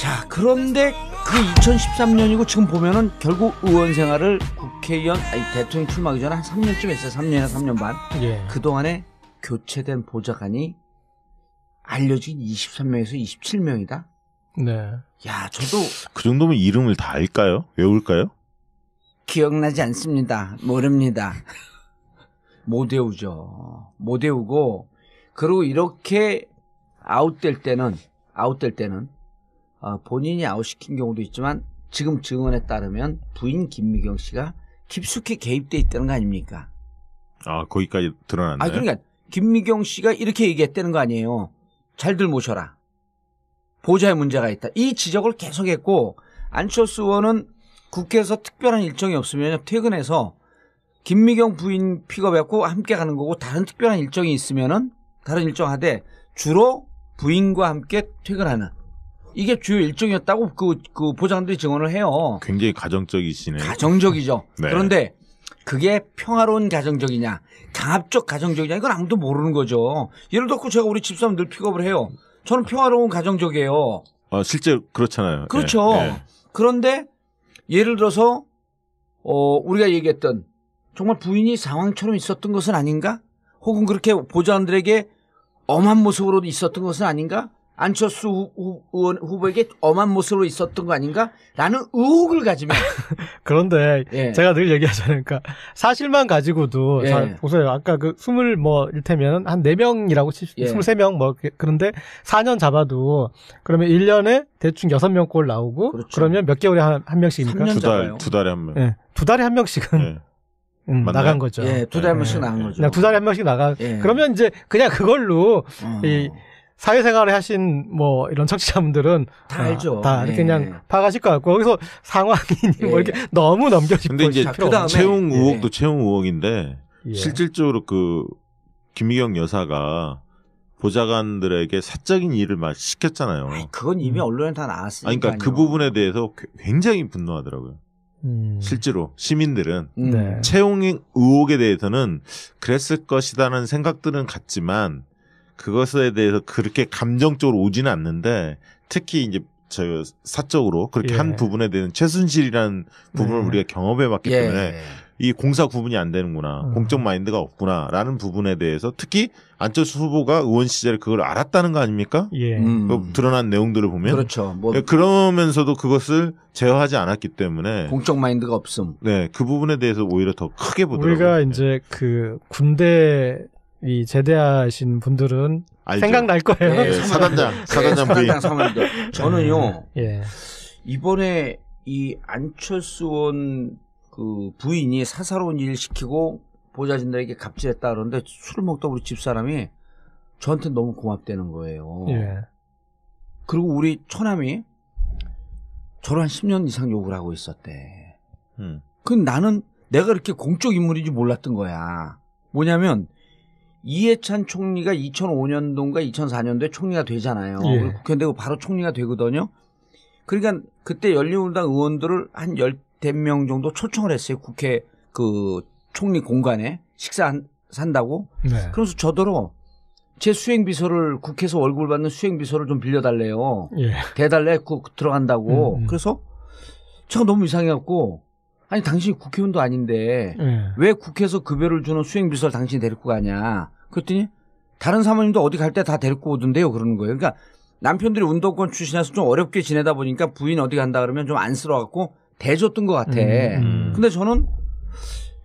자, 그런데 그 2013년이고 지금 보면은 결국 의원 생활을 국회의원, 아니 대통령 출마하기 전에 한 3년쯤 했어요. 3년이나 3년 반. 예. 그동안에 교체된 보좌관이 알려진 23명에서 27명이다. 네. 야, 저도 그 정도면 이름을 다 알까요? 외울까요? 기억나지 않습니다. 모릅니다. 못 외우죠. 못 외우고, 그리고 이렇게 아웃될 때는 본인이 아웃시킨 경우도 있지만 지금 증언에 따르면 부인 김미경 씨가 깊숙이 개입돼 있다는 거 아닙니까? 아, 거기까지 드러났나요? 아, 그러니까 김미경 씨가 이렇게 얘기했다는 거 아니에요. 잘들 모셔라. 보좌에 문제가 있다. 이 지적을 계속했고, 안철수 의원은 국회에서 특별한 일정이 없으면 퇴근해서 김미경 부인 픽업해갖고 함께 가는 거고, 다른 특별한 일정이 있으면은 다른 일정 하되 주로 부인과 함께 퇴근하는, 이게 주요 일정이었다고 그 보좌관들이 증언을 해요. 굉장히 가정적이시네. 가정적이죠. 네. 그런데 그게 평화로운 가정적이냐, 강압적 가정적이냐, 이건 아무도 모르는 거죠. 예를 들어 제가 우리 집사람 늘 픽업을 해요. 저는 평화로운 가정적이에요. 실제 그렇잖아요. 그렇죠. 예. 예. 그런데 예를 들어서 우리가 얘기했던 정말 부인이 상황처럼 있었던 것은 아닌가? 혹은 그렇게 보좌관들에게 엄한 모습으로 있었던 것은 아닌가? 안철수 의원 후보에게 엄한 모습으로 있었던 거 아닌가? 라는 의혹을 가지면. 그런데 예. 제가 늘 얘기하잖아요. 그러니까 사실만 가지고도 예. 자, 보세요. 아까 그 20 뭐 일테면 한 4명이라고 칩시다. 예. 23명 뭐 그런데 4년 잡아도 그러면 1년에 대충 6명 꼴 나오고 그렇죠. 그러면 몇 개월에 한 명씩입니까? 3년 잡아요. 두 달에 한 명. 예. 두 달에 한 명씩은 예. 나간 거죠. 예, 두 달 한 번씩 나간 거죠. 그냥 두 달에 한 명씩 나가. 예. 그러면 이제 그냥 그걸로 이 사회생활을 하신 뭐 이런 청취자분들은 다 알죠. 다 이렇게 예. 그냥 파가실 것 같고 거기서 상황이 뭐 이렇게 너무 넘겨짚고 근데 이제 필요 그다음에 채용 예. 의혹도 채용 의혹인데 예. 실질적으로 그 김미경 여사가 보좌관들에게 사적인 일을 막 시켰잖아요. 아니, 그건 이미 언론에 다 나왔으니까. 그러니까 그 부분에 대해서 굉장히 분노하더라고요. 실제로 시민들은 네. 채용 의혹에 대해서는 그랬을 것이라는 생각들은 같지만 그것에 대해서 그렇게 감정적으로 오지는 않는데 특히 이제 저 사적으로 그렇게 예. 한 부분에 대한 최순실이라는 부분을 네. 우리가 경험해봤기 예. 때문에 이 공사 구분이 안 되는구나, 공적 마인드가 없구나라는 부분에 대해서 특히 안철수 후보가 의원 시절에 그걸 알았다는 거 아닙니까? 예. 그 드러난 내용들을 보면 그렇죠. 뭐 그러면서도 그것을 제어하지 않았기 때문에 공적 마인드가 없음. 네, 그 부분에 대해서 오히려 더 크게 보더라고요. 우리가 이제 그 군대 이 제대하신 분들은 알죠. 생각날 거예요. 네, 사단장 부인. 사단장 저는요. 예. 이번에 이 안철수 의원 그 부인이 사사로운 일 시키고 보좌진들에게 갑질했다 그러는데 술을 먹다 우리 집사람이 저한테 너무 고맙다는 거예요. 예. 그리고 우리 처남이 저를 한 10년 이상 욕을 하고 있었대. 그 나는 내가 그렇게 공적 인물인지 몰랐던 거야. 뭐냐면 이해찬 총리가 2005년도인가 2004년도에 총리가 되잖아요. 예. 국회 되고 바로 총리가 되거든요. 그러니까 그때 열린우리당 의원들을 한 10명 정도 초청을 했어요. 국회 그 총리 공간에 산다고. 네. 그래서 저더러 제 수행비서를 국회에서 월급을 받는 수행비서를 좀 빌려달래요. 예. 대달래 들어간다고. 음. 그래서 제가 너무 이상해갖고 아니 당신이 국회의원도 아닌데 예. 왜 국회에서 급여를 주는 수행비서를 당신이 데리고 가냐. 그랬더니 다른 사모님도 어디 갈 때 다 데리고 오던데요. 그러는 거예요. 그러니까 남편들이 운동권 출신이라서 좀 어렵게 지내다 보니까 부인 어디 간다 그러면 좀 안쓰러워갖고 대줬던 것 같아. 근데 저는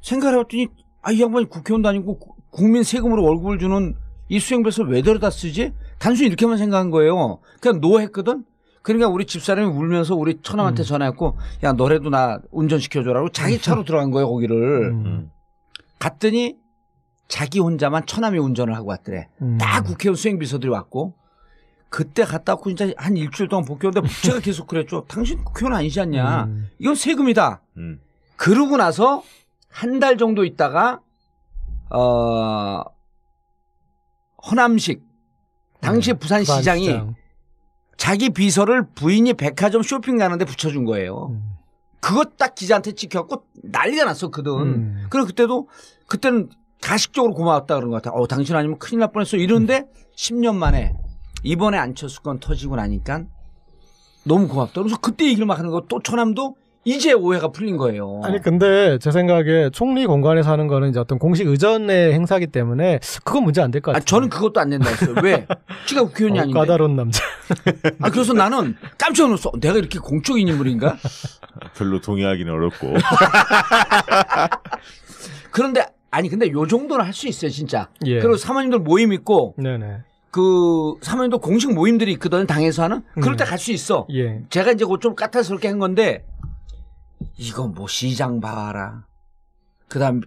생각을 해봤더니 이 양반이 국회의원도 아니고 국민 세금으로 월급을 주는 이 수행비서를 왜 데려다 쓰지? 단순히 이렇게만 생각한 거예요. 그냥 노했거든. 그러니까 우리 집사람이 울면서 우리 처남한테 전화했고 야 너라도 나 운전시켜줘라고 자기 차로 들어간 거예요 거기를. 갔더니 자기 혼자만 처남이 운전을 하고 왔더래. 다 국회의원 수행비서들이 왔고 그때 갔다 왔고 진짜 한 일주일 동안 복귀했는데 제가 계속 그랬죠. 당신 국회의원 아니지 않냐. 이건 세금이다. 그러고 나서 한 달 정도 있다가 허남식 당시 부산시장이 자기 비서를 부인이 백화점 쇼핑 가는데 붙여준 거예요. 그거 딱 기자한테 찍혀갖고 난리가 났었거든. 그리고 그때는 가식적으로 고마웠다 그런 것 같아. 당신 아니면 큰일 날 뻔했어. 이러는데 10년 만에 이번에 안철수 건 터지고 나니까 너무 고맙다. 그래서 그때 얘기를 막 하는 거 또 처남도 이제 오해가 풀린 거예요. 아니 근데 제 생각에 총리 공관에서 하는 거는 이제 어떤 공식 의전의 행사기 때문에 그건 문제 안 될 것 같아요. 저는 그것도 안 된다 했어요. 왜? 지가 국회의원이 아닌데. 까다로운 남자. 그래서 나는 깜짝 놀랐어. 내가 이렇게 공적인 인물인가? 별로 동의하기는 어렵고. 그런데 근데 요 정도는 할 수 있어요, 진짜. 예. 그리고 사모님들 모임 있고 네네. 그 사모님도 공식 모임들이 있거든, 당에서 하는. 그럴 때 갈 수 있어. 예. 제가 이제 그거 좀 까탈스럽게 한 건데 이거 뭐 시장 봐라. 그다음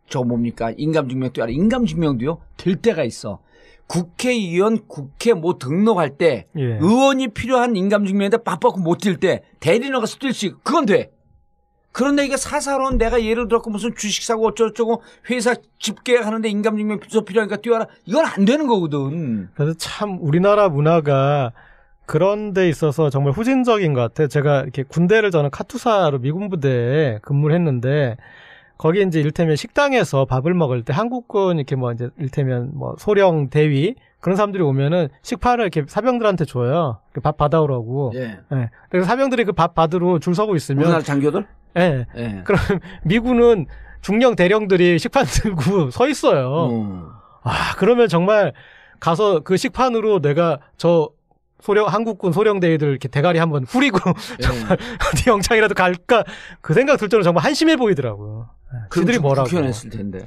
저 뭡니까? 인감증명도 알아. 인감증명도요 될 때가 있어. 국회의원 국회 뭐 등록할 때 예. 의원이 필요한 인감증명인데 바빠고 못 뛸 때 대리인을 가서 뛸 수 있고 그건 돼. 그런데 이게 사사로운 내가 예를 들어서 무슨 주식 사고 어쩌고저쩌고 회사 집계하는데 인감증명 필요하니까 뛰어라. 이건 안 되는 거거든. 그래서 참 우리나라 문화가 그런 데 있어서 정말 후진적인 것 같아요. 제가 이렇게 군대를 저는 카투사로 미군 부대에 근무를 했는데 거기 이제 일테면 식당에서 밥을 먹을 때 한국군 이렇게 뭐 이제 일테면 뭐 소령 대위 그런 사람들이 오면은 식판을 이렇게 사병들한테 줘요. 밥 받아오라고. 예. 예. 그래서 사병들이 그 밥 받으러 줄 서고 있으면 우리나라 장교들? 예. 예. 그럼 미군은 중령 대령들이 식판 들고 서 있어요. 그러면 정말 가서 그 식판으로 내가 저 한국군 소령대위들 이렇게 대가리 한번 후리고 정말 어디 영창이라도 갈까 그 생각 들 정도로 정말 한심해 보이더라고요. 그들이 뭐라고. 국회의원 했을 텐데.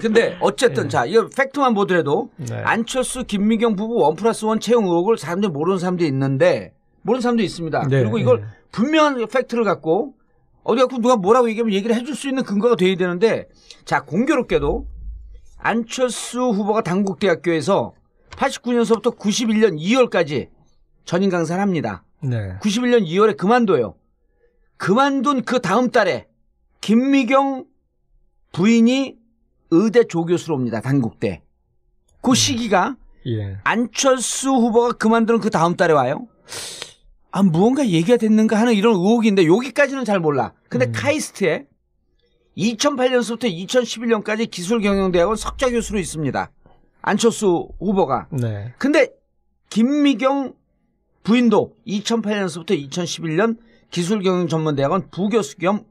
근데 어쨌든 자, 이거 팩트만 보더라도 네. 안철수 김미경 부부 1+1 채용 의혹을 사람들이 모르는 사람도 있는데 모르는 사람도 있습니다. 네, 그리고 이걸 분명한 팩트를 갖고 어디 갖고 누가 뭐라고 얘기하면 얘기를 해줄 수 있는 근거가 돼야 되는데 자, 공교롭게도 안철수 후보가 단국대학교에서 89년서부터 91년 2월까지 전임 강사를 합니다. 네. 91년 2월에 그만둬요. 그만둔 그 다음 달에 김미경 부인이 의대 조교수로 옵니다. 단국대. 그 시기가 예. 안철수 후보가 그만두는 그 다음 달에 와요. 무언가 얘기가 됐는가 하는 이런 의혹인데 여기까지는 잘 몰라. 근데 카이스트에 2008년서부터 2011년까지 기술경영대학원 석좌 교수로 있습니다. 안철수 후보가. 네. 근데 김미경 부인도 2008년서부터 2011년 기술경영전문대학원 부교수 겸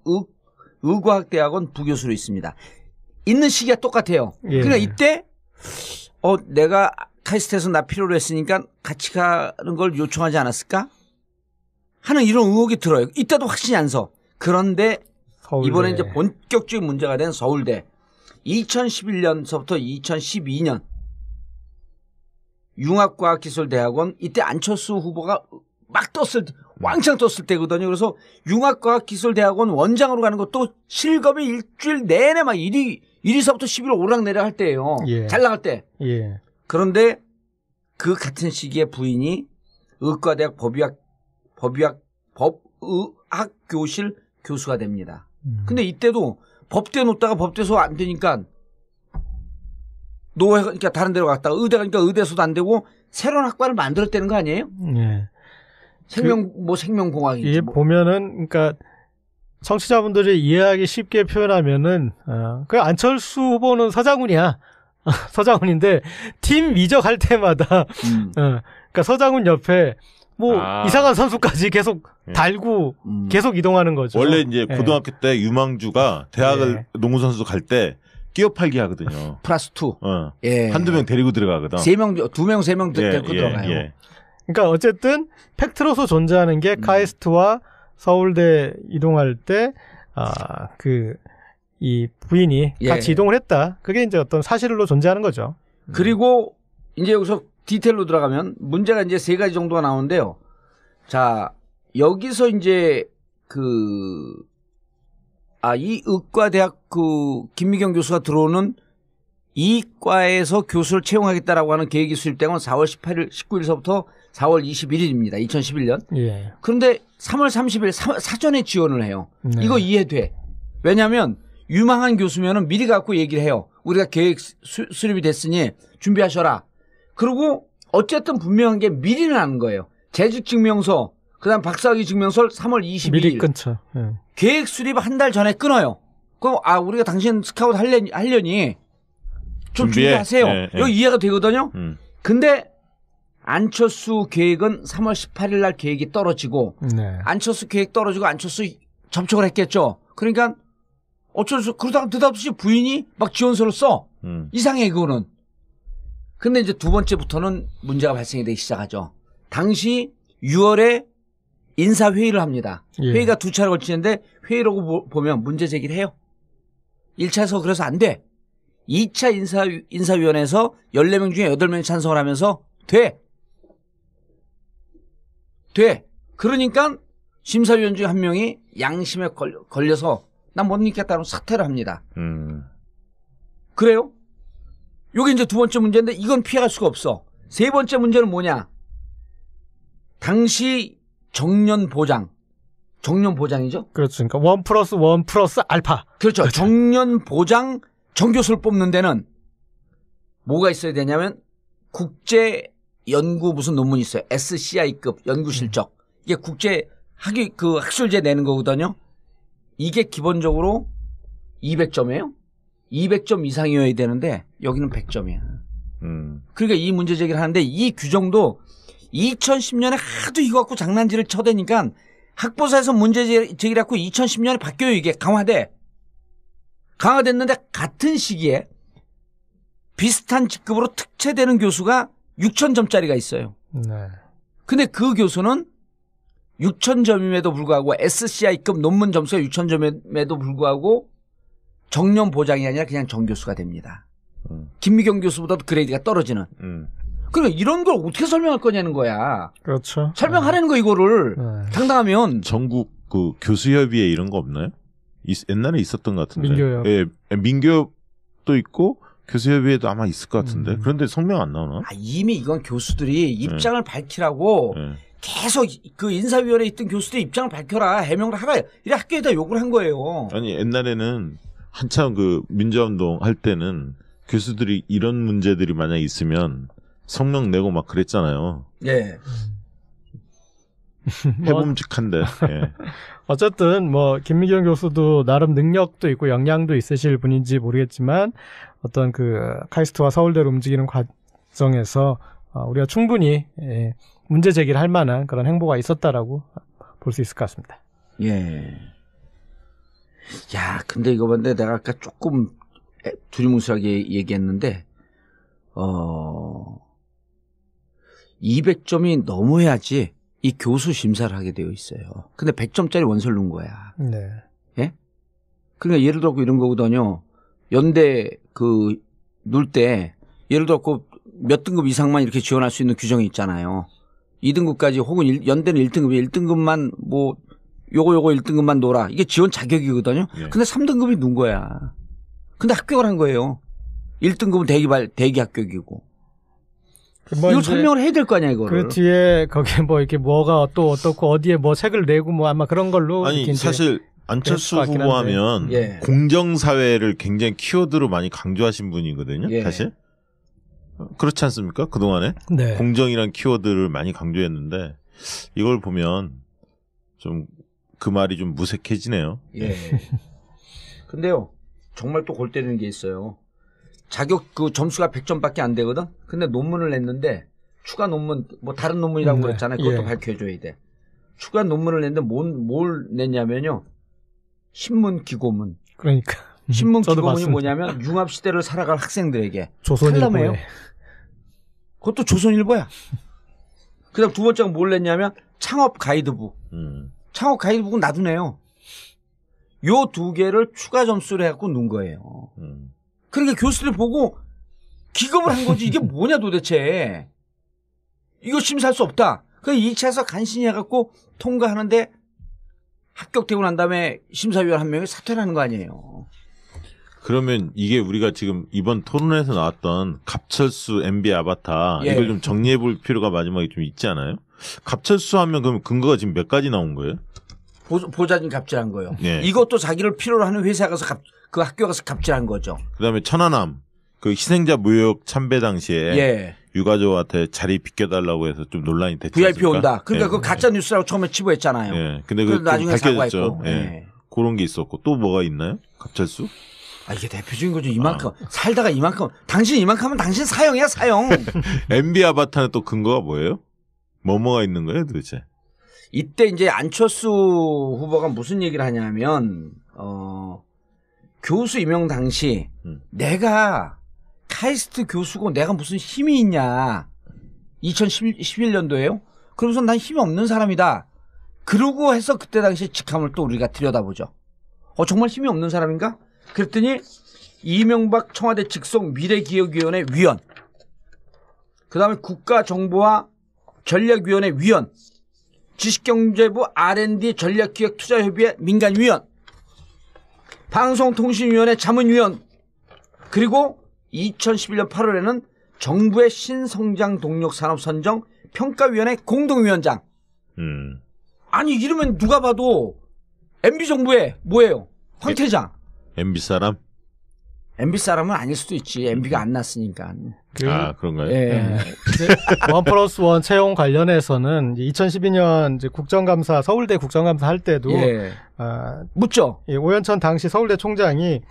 의과학대학원 부교수로 있습니다. 있는 시기가 똑같아요. 예. 그러니까 이때 내가 카이스트에서 나 필요로 했으니까 같이 가는 걸 요청하지 않았을까? 하는 이런 의혹이 들어요. 이때도 확신이 안 서. 그런데 서울대. 이번에 이제 본격적인 문제가 된 서울대. 2011년서부터 2012년 융합과학기술대학원 이때 안철수 후보가 막 왕창 떴을 때거든요. 그래서 융합과학기술대학원 원장으로 가는 것도 실검이 일주일 내내 막 1위서부터 11위 오락내락 할 때예요. 예. 잘 나갈 때. 예. 그런데 그 같은 시기에 부인이 의과대학 법의학교실 교수가 됩니다. 근데 이때도 법대 놓다가 법대서 안 되니까 그러니까 다른 데로 갔다가 의대 가니까 의대서도 안 되고 새로운 학과를 만들었다는 거 아니에요? 예. 생명공학인지. 이게 보면은 그러니까 청취자분들이 이해하기 쉽게 표현하면은 그 안철수 후보는 서장훈이야. 서장훈인데 팀 이적할 때마다 그러니까 서장훈 옆에 이상한 선수까지 계속 달고 계속 이동하는 거죠. 원래 이제 고등학교 때 유망주가 대학을 농구선수 갈 때 끼어 팔기 하거든요. +2. 예. 한두 명 데리고 들어가거든. 2명, 3명 데리고 들어가요. 예. 그러니까 어쨌든 팩트로서 존재하는 게 카이스트와 서울대 이동할 때 이 부인이 같이 이동을 했다. 그게 이제 어떤 사실로 존재하는 거죠. 그리고 이제 여기서 디테일로 들어가면 문제가 이제 3가지 정도가 나오는데요. 자, 여기서 이제 이 의과대학 김미경 교수가 들어오는 이 과에서 교수를 채용하겠다라고 하는 계획이 수립된 건 4월 19일서부터 4월 21일입니다. 2011년. 예. 그런데 3월 30일 사전에 지원을 해요. 네. 이거 이해돼. 왜냐하면 유망한 교수면은 미리 갖고 얘기를 해요. 우리가 계획 수립이 됐으니 준비하셔라. 그리고 어쨌든 분명한 게 미리는 아는 거예요. 재직증명서, 그다음 박사학위 증명서를 3월 22일. 미리 끊죠. 예. 계획 수립 한 달 전에 끊어요. 그럼 우리가 당신 스카우트 하려니 좀 준비하세요. 여기 이해가 되거든요. 근데 안철수 계획은 3월 18일 날 계획이 떨어지고 네. 안철수 계획 떨어지고 안철수 접촉을 했겠죠. 그러니까 어쩔 수 그러다가 느닷없이 부인이 막 지원서를 써. 이상해 그거는. 근데 이제 두 번째부터는 문제가 발생이 되기 시작하죠. 당시 6월에 인사회의를 합니다. 예. 회의가 두 차례 걸치는데 회의라고 보면 문제 제기를 해요. 1차에서 그래서 안 돼. 2차 인사위원회에서 14명 중에 8명이 찬성을 하면서 돼. 그러니까 심사위원 중에 한 명이 양심에 걸려서 난 못 믿겠다고 사퇴를 합니다. 그래요? 요게 이제 두 번째 문제인데 이건 피해갈 수가 없어. 세 번째 문제는 뭐냐? 당시 정년보장이죠? 그렇죠. 그러니까 1+1+ 알파. 그렇죠. 정년보장 정교수를 뽑는 데는 뭐가 있어야 되냐면 국제 연구 무슨 논문이 있어요. SCI급 연구 실적. 이게 국제 학술제 내는 거거든요. 이게 기본적으로 200점이에요. 200점 이상이어야 되는데 여기는 100점이야. 그러니까 이 문제 제기를 하는데 이 규정도 2010년에 하도 이거 갖고 장난질을 쳐대니까 학보사에서 문제 제기를 갖고 2010년에 바뀌어요. 이게 강화됐는데 같은 시기에 비슷한 직급으로 특채되는 교수가 6,000점짜리가 있어요. 네. 근데 그 교수는 6,000점임에도 불구하고 SCI급 논문 점수가 6,000점임에도 불구하고 정년 보장이 아니라 그냥 정교수가 됩니다. 김미경 교수보다도 그레이드가 떨어지는. 그러니까 이런 걸 어떻게 설명할 거냐는 거야. 그렇죠. 설명하라는 거 이거를 당당하면. 전국 그 교수협의회 이런 거 없나요? 옛날에 있었던 것 같은데. 민교협. 예, 민교협도 있고 교수협의회도 아마 있을 것 같은데. 그런데 성명 안 나오나? 이미 이건 교수들이 입장을 밝히라고 계속 그 인사위원회에 있던 교수들이 입장을 밝혀라, 해명을 하라, 이래 학교에다 욕을 한 거예요. 아니 옛날에는 한참 그 민주화운동 할 때는 교수들이 이런 문제들이 만약 있으면 성명 내고 막 그랬잖아요. 예. 해봄직한데. 예. 어쨌든 뭐 김미경 교수도 나름 능력도 있고 역량도 있으실 분인지 모르겠지만 어떤 그 카이스트와 서울대를 움직이는 과정에서 우리가 충분히 문제 제기를 할 만한 그런 행보가 있었다라고 볼 수 있을 것 같습니다. 예. 야, 근데 이거 봤는데 내가 아까 조금 두리뭉술하게 얘기했는데 200점이 넘어야지 이 교수 심사를 하게 되어 있어요. 근데 100점짜리 원서를 넣은 거야. 네. 예? 그러니까 예를 들어 이런 거거든요. 연대 놀 때 예를 들어 몇 등급 이상만 이렇게 지원할 수 있는 규정이 있잖아요. 2등급까지 혹은 연대는 1등급만 뭐 요거 1등급만 놓으라. 이게 지원 자격이거든요. 예. 근데 3등급이 넣은 거야. 근데 합격을 한 거예요. 1등급은 대기 합격이고. 뭐 이걸 설명을 해야 될 거 아니야, 이거를. 그 뒤에 거기에 뭐 이렇게 뭐가 또 어떻고 어디에 뭐 책을 내고 뭐 아마 그런 걸로. 아니 사실 안철수 후보하면 예. 공정사회를 굉장히 키워드로 많이 강조하신 분이거든요. 예. 사실. 그렇지 않습니까? 그동안에. 네. 공정이란 키워드를 많이 강조했는데 이걸 보면 좀 그 말이 좀 무색해지네요. 예. 근데요, 정말 또 골 때리는 게 있어요. 자격 점수가 100점밖에 안 되거든? 근데 논문을 냈는데 추가 논문, 뭐 다른 논문이라고 그랬잖아요. 그것도 예. 밝혀줘야 돼. 추가 논문을 냈는데 뭘 냈냐면요. 신문 기고문. 그러니까. 신문 저도 기고문이 봤습니다. 뭐냐면 융합시대를 살아갈 학생들에게. 조선일보에. 칼럼이에요. 그것도 조선일보야. 그 다음 두 번째가 뭘 냈냐면 창업 가이드북. 창업 가이드북은 놔두네요. 요 두 개를 추가 점수를 해갖고 넣은 거예요. 그러니까 교수들이 보고 기겁을 한 거지. 이게 뭐냐 도대체. 이거 심사할 수 없다. 그래서 2차에서 간신히 해갖고 통과하는데 합격되고 난 다음에 심사위원 한 명이 사퇴를 하는 거 아니에요. 그러면 이게 우리가 지금 이번 토론에서 나왔던 갑철수 MB 아바타 예. 이걸 좀 정리해 볼 필요가 마지막에 좀 있지 않아요? 갑철수 하면 그럼 근거가 지금 몇 가지 나온 거예요? 보좌진 갑질한 거예요. 예. 이것도 자기를 필요로 하는 회사에 가서 그 학교 가서 갑질한 거죠. 그다음에 천안함 그 희생자 무역 참배 당시에 예. 유가족한테 자리 비켜달라고 해서 좀 논란이 됐죠. VIP 온다. 그러니까 예. 그 가짜 뉴스라고 처음에 치부했잖아요. 예. 근데 그래서 그 나중에 밝혀졌죠. 사과했고. 예. 예. 그런 게 있었고 또 뭐가 있나요? 갑철수? 아, 이게 대표적인 거죠. 이만큼 살다가 이만큼 당신 이만큼 하면 당신 사형이야 사형. MB 아바타는 또 근거가 뭐예요? 뭐가 있는 거예요 도대체? 이때 이제 안철수 후보가 무슨 얘기를 하냐면 교수 임용 당시 내가 카이스트 교수고 내가 무슨 힘이 있냐. 2011년도에요. 그러면서 난 힘이 없는 사람이다. 그러고 해서 그때 당시 직함을 또 우리가 들여다보죠. 정말 힘이 없는 사람인가? 그랬더니 이명박 청와대 직속 미래기억위원회 위원, 그 다음에 국가정보화 전략위원회 위원, 지식경제부 R&D 전략기획투자협의회 민간위원, 방송통신위원회 자문위원, 그리고 2011년 8월에는 정부의 신성장 동력 산업 선정 평가위원회 공동위원장. 아니 이러면 누가 봐도 MB정부의 뭐예요? 황태장. MB 사람? MB 사람은 아닐 수도 있지. MB가 안 났으니까. 그런가요? 예. 원 플러스 원 채용 관련해서는 2012년 이제 국정감사, 서울대 국정감사 할 때도 예. 묻죠. 예, 오현천 당시 서울대 총장이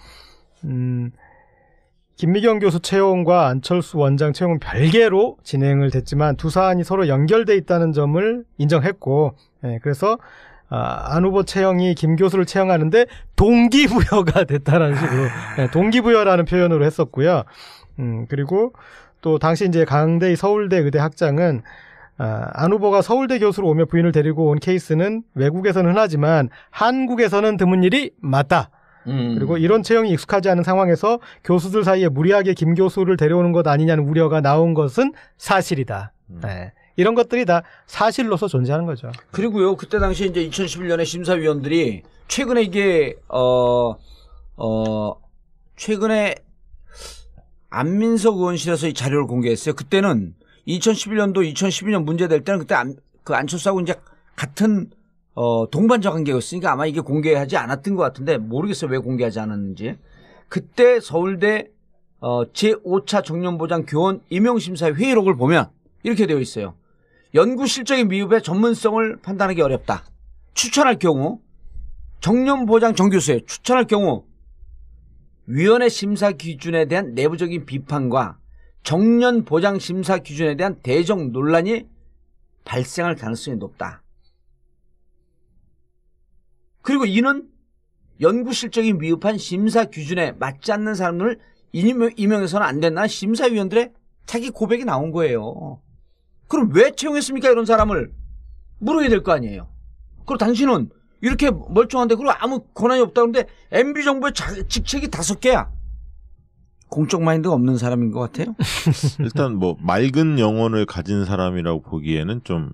김미경 교수 채용과 안철수 원장 채용은 별개로 진행을 됐지만 두 사안이 서로 연결돼 있다는 점을 인정했고, 예, 그래서 안 후보 채용이 김 교수를 채용하는데 동기부여가 됐다는 식으로 예, 동기부여라는 표현으로 했었고요. 그리고 또 당시 이제 강대희 서울대 의대 학장은 안 후보가 서울대 교수로 오며 부인을 데리고 온 케이스는 외국에서는 흔하지만 한국에서는 드문 일이 맞다. 그리고 이런 채용이 익숙하지 않은 상황에서 교수들 사이에 무리하게 김 교수를 데려오는 것 아니냐는 우려가 나온 것은 사실이다. 네. 이런 것들이 다 사실로서 존재하는 거죠. 그리고요, 그때 당시 이제 2011년에 심사위원들이 최근에 이게 최근에 안민석 의원실에서 이 자료를 공개했어요. 그때는 2011년도 2012년 문제될 때는 그때 그 안철수하고 이제 같은 동반자 관계였으니까 아마 이게 공개하지 않았던 것 같은데 모르겠어요. 왜 공개하지 않았는지. 그때 서울대 제5차 정년보장 교원 임용심사 회의록을 보면 이렇게 되어 있어요. 연구 실적의 미흡에 전문성을 판단하기 어렵다. 추천할 경우 정년보장 정교수에 추천할 경우 위원회 심사 기준에 대한 내부적인 비판과 정년보장 심사 기준에 대한 대정 논란이 발생할 가능성이 높다. 그리고 이는 연구 실적이 미흡한 심사 기준에 맞지 않는 사람들을 임용해서는 안 된다. 심사위원들의 자기 고백이 나온 거예요. 그럼 왜 채용했습니까? 이런 사람을 물어야 될 거 아니에요. 그리고 당신은 이렇게 멀쩡한데 그리고 아무 권한이 없다는데 MB정부의 직책이 5개야. 공적 마인드가 없는 사람인 것 같아요. 일단 뭐 맑은 영혼을 가진 사람이라고 보기에는 좀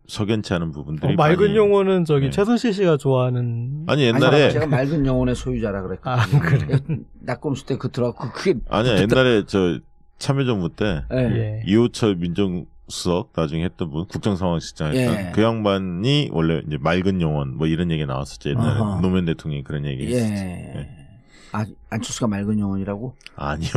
석연치 않은 부분들이 맑은 많이... 영혼은 저기 네. 최순실 씨가 좋아하는 아니 옛날에 제가 맑은 영혼의 소유자라 그랬거든요. 그래. 낙검수 때 그 들어갔고 그게 아니야 옛날에 저 참여정부 때 예. 이호철 민정수석 나중에 했던 분 국정상황실장 했던 예. 그 양반이 원래 이제 맑은 영혼 뭐 이런 얘기 나왔었죠 옛날에 어허. 노무현 대통령이 그런 얘기 예. 했었죠. 예. 안철수가 맑은 영혼이라고? 아니요.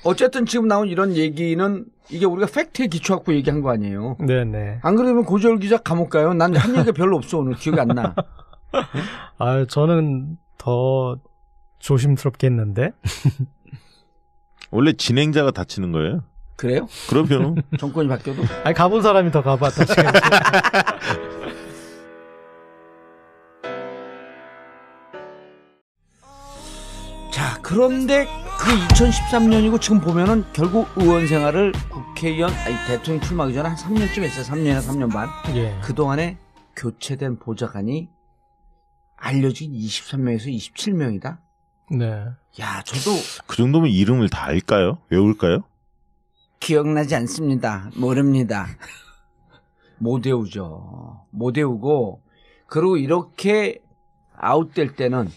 어쨌든 지금 나온 이런 얘기는 이게 우리가 팩트에 기초하고 얘기한 거 아니에요. 네네. 안 그러면 고재열 기자 감옥 가요. 난 한 얘기가 별로 없어 오늘 기억이 안 나. 저는 더 조심스럽게 했는데. 원래 진행자가 다치는 거예요. 그래요? 그러면 정권이 바뀌어도? 가본 사람이 더 가봤다 지금. 자, 그런데 그 2013년이고 지금 보면은 결국 의원 생활을 국회의원, 대통령 출마하기 전에 한 3년쯤 했어요. 3년이나 3년 반. 예. 그동안에 교체된 보좌관이 알려진 23명에서 27명이다? 네. 야, 저도 그 정도면 이름을 다 알까요? 외울까요? 기억나지 않습니다. 모릅니다. 못 외우죠. 못 외우고, 그리고 이렇게 아웃될 때는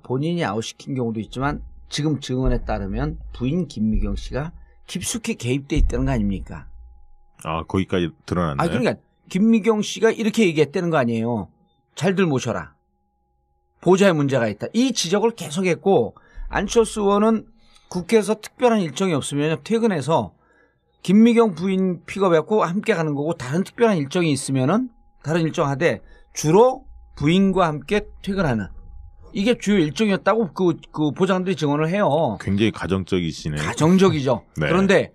본인이 아웃시킨 경우도 있지만 지금 증언에 따르면 부인 김미경 씨가 깊숙이 개입돼 있다는 거 아닙니까? 아 거기까지 드러났나요? 그러니까 김미경 씨가 이렇게 얘기했다는 거 아니에요. 잘들 모셔라. 보좌에 문제가 있다. 이 지적을 계속했고 안철수 의원은 국회에서 특별한 일정이 없으면 퇴근해서 김미경 부인 픽업해갖고 함께 가는 거고 다른 특별한 일정이 있으면은 다른 일정 하되 주로 부인과 함께 퇴근하는 이게 주요 일정이었다고 그 보좌관들이 증언을 해요. 굉장히 가정적이시네. 가정적이죠. 네. 그런데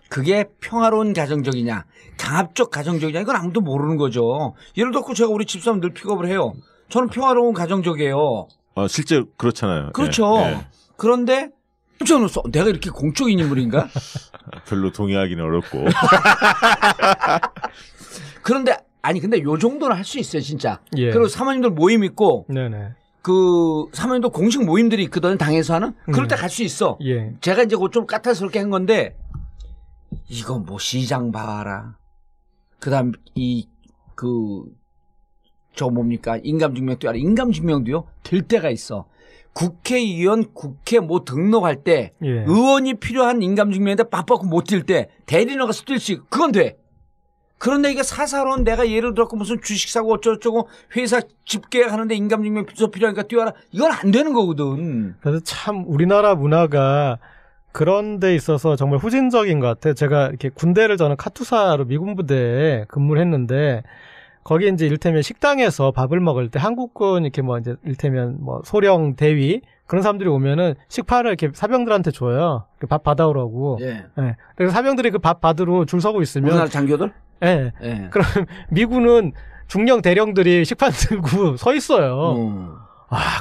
그게 평화로운 가정적이냐, 강압적 가정적이냐 이건 아무도 모르는 거죠. 예를 들어 제가 우리 집사람 늘 픽업을 해요. 저는 평화로운 가정적이에요. 실제 그렇잖아요. 그렇죠. 예, 예. 그런데 저는 내가 이렇게 공적인 인물인가? 별로 동의하기는 어렵고. 그런데 아니 근데 요 정도는 할 수 있어요 진짜. 예. 그리고 사모님들 모임 있고 네네. 그 사모님도 공식 모임들이 있거든 당에서 하는. 그럴 때 갈 수 있어. 예. 제가 이제 좀 까탈스럽게 한 건데 이거 뭐 시장 봐라. 그다음 저 뭡니까 인감증명도 알아. 인감증명도요 될 때가 있어. 국회의원 국회 뭐 등록할 때 예. 의원이 필요한 인감증명인데 바빠고 못 뛸 때 대리인을 가서 뛸 수 있고 그건 돼. 그런데 이게 사사로운 내가 예를 들어 무슨 주식 사고 어쩌고저쩌고 회사 집계하는데 인감증명 필요하니까 뛰어라. 이건 안 되는 거거든. 그래서 참 우리나라 문화가 그런 데 있어서 정말 후진적인 것 같아요. 제가 이렇게 군대를 저는 카투사로 미군 부대에 근무를 했는데 거기 이제 일테면 식당에서 밥을 먹을 때 한국군 이렇게 뭐 이제 일테면 뭐 소령 대위 그런 사람들이 오면은 식파를 이렇게 사병들한테 줘요. 밥 받아오라고. 예. 예. 그래서 사병들이 그 밥 받으러 줄 서고 있으면 우리나라 장교들? 예. 예. 그럼 미군은 중령 대령들이 식판 들고 서 있어요.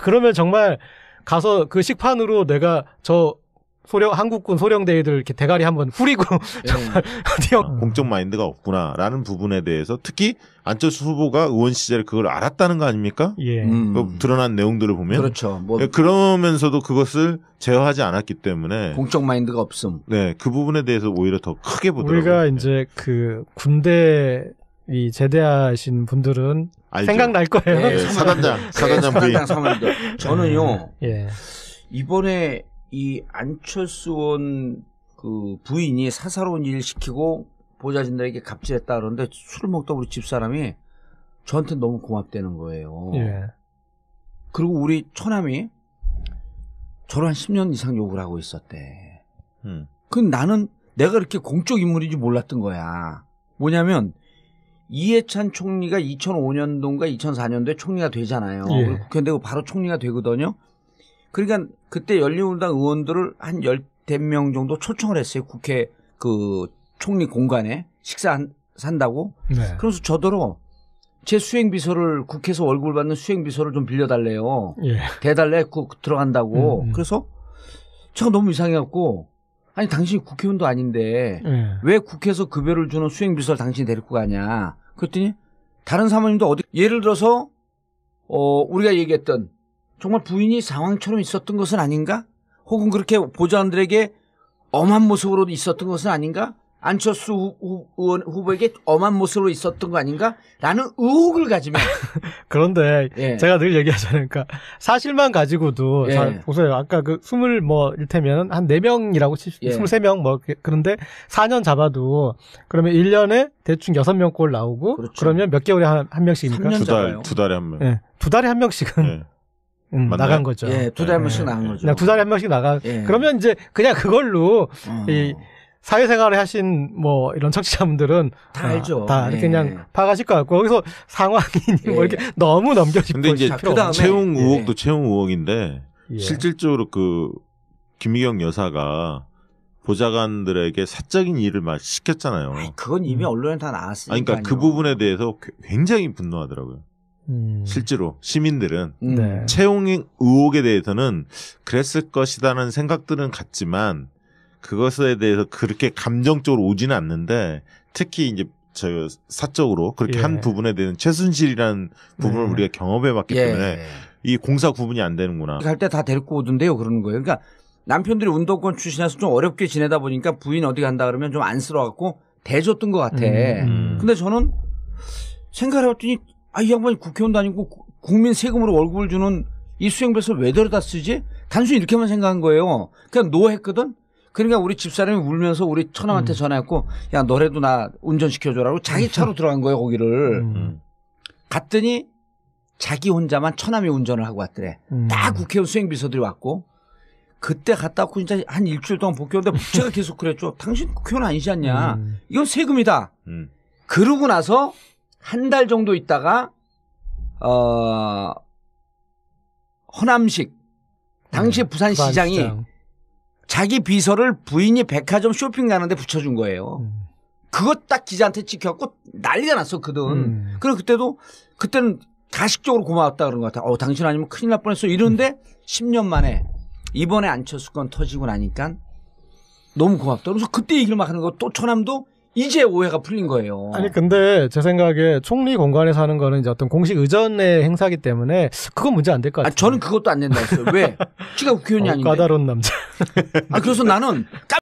그러면 정말 가서 그 식판으로 내가 저 한국군 소령대위들 이렇게 대가리 한번 후리고 정말 공적 마인드가 없구나라는 부분에 대해서 특히 안철수 후보가 의원 시절에 그걸 알았다는 거 아닙니까? 예. 그 드러난 내용들을 보면 그렇죠. 뭐 그러면서도 그것을 제어하지 않았기 때문에 공적 마인드가 없음. 네, 그 부분에 대해서 오히려 더 크게 보더라고요. 우리가 이제 그 군대 이 제대하신 분들은 알죠. 생각날 거예요. 네, 사단장 부인. 사단장 사모님들. 저는요 예. 이번에 이 안철수 의원 그 부인이 사사로운 일 시키고 보좌진들에게 갑질했다 그러는데 술을 먹다 우리 집사람이 저한테 너무 고맙다는 거예요. 예. 그리고 우리 처남이 저를 한 10년 이상 욕을 하고 있었대. 그 나는 내가 그렇게 공적 인물인지 몰랐던 거야. 뭐냐면 이해찬 총리가 2005년도인가 2004년도에 총리가 되잖아요. 예. 국회 되고 바로 총리가 되거든요. 그러니까 그때 열린우리당 의원들을 한 10명 정도 초청을 했어요. 국회 그 총리 공간에 산다고. 네. 그래서 저더러 제 수행비서를 국회에서 월급을 받는 수행비서를 좀 빌려달래요. 예. 대달래 들어간다고. 음. 그래서 제가 너무 이상해갖고 아니 당신이 국회의원도 아닌데 예. 왜 국회에서 급여를 주는 수행비서를 당신이 데리고 가냐. 그랬더니 다른 사모님도 예를 들어서 우리가 얘기했던 정말 부인이 상황처럼 있었던 것은 아닌가? 혹은 그렇게 보좌관들에게 엄한 모습으로 있었던 것은 아닌가? 안철수 의원 후보에게 엄한 모습으로 있었던 거 아닌가? 라는 의혹을 가지면. 그런데 예. 제가 늘 얘기하잖아요. 그러니까 사실만 가지고도 예. 자, 보세요. 아까 그 20일테면 한 4명이라고 칩시다. 예. 23명 뭐 그런데 4년 잡아도 그러면 1년에 대충 6명 꼴 나오고 그렇죠. 그러면 몇 개월에 한 명씩입니까? 3년 잡아요. 두 달에 한 명. 예. 2달에 한 명씩은 예. 나간 거죠. 예, 2달에 한 번씩 나간 거죠. 그냥 2달에 한 명씩 나가. 예. 그러면 이제 그냥 그걸로 이 사회생활을 하신 뭐 이런 청취자분들은 다 알죠. 다 이렇게 예. 그냥 파가실 것 같고 거기서 상황이 뭐 이렇게 너무 넘겨짚고 근데 이제 필요 그다음에 채용 예. 의혹도 채용 의혹인데 예. 실질적으로 그 김미경 여사가 보좌관들에게 사적인 일을 막 시켰잖아요. 그건 이미 언론에 다 나왔으니까. 아니, 그러니까 그 부분에 대해서 굉장히 분노하더라고요. 실제로 시민들은 네. 채용 의혹에 대해서는 그랬을 것이라는 생각들은 같지만 그것에 대해서 그렇게 감정적으로 오지는 않는데 특히 이제 저 사적으로 그렇게 예. 한 부분에 대한 최순실이라는 부분을 네. 우리가 경험해봤기 때문에 이 공사 구분이 안 되는구나. 갈 때 다 데리고 오던데요. 그러는 거예요. 그러니까 남편들이 운동권 출신이라서 좀 어렵게 지내다 보니까 부인 어디 간다 그러면 좀 안쓰러워갖고 대줬던 것 같아. 근데 저는 생각해봤더니 이 양반이 국회의원도 아니고 국민 세금으로 월급을 주는 이 수행비서를 왜 데려다 쓰지? 단순히 이렇게만 생각한 거예요. 그냥 노했거든? 그러니까 우리 집사람이 울면서 우리 처남한테 전화했고 야 너라도 나 운전시켜줘라고 자기 차로 들어간 거예요 거기를. 갔더니 자기 혼자만 처남이 운전을 하고 왔더래. 다 국회의원 수행비서들이 왔고 그때 갔다 왔고 진짜 한 일주일 동안 복귀했는데 제가 계속 그랬죠. 당신 국회의원 아니지 않냐. 이건 세금이다. 그러고 나서 한 달 정도 있다가 허남식 당시 부산시장이 부산시장. 자기 비서를 부인이 백화점 쇼핑 가는데 붙여준 거예요. 그거 딱 기자한테 찍혀갖고 난리가 났었거든. 그리고 그때는 가식적으로 고마웠다 그런 것 같아. 당신 아니면 큰일 날 뻔했어. 이러는데 10년 만에 이번에 안철수 건 터지고 나니까 너무 고맙다. 그래서 그때 얘기를 막 하는 거 또 처남도 이제 오해가 풀린 거예요. 아니 근데 제 생각에 총리 공간에서 하는 거는 이제 어떤 공식 의전의 행사기 때문에 그건 문제 안 될 것 같아요. 저는 그것도 안 된다 했어요. 왜? 지가 국회의원이 아닌데. 까다로운 남자. 그래서 나는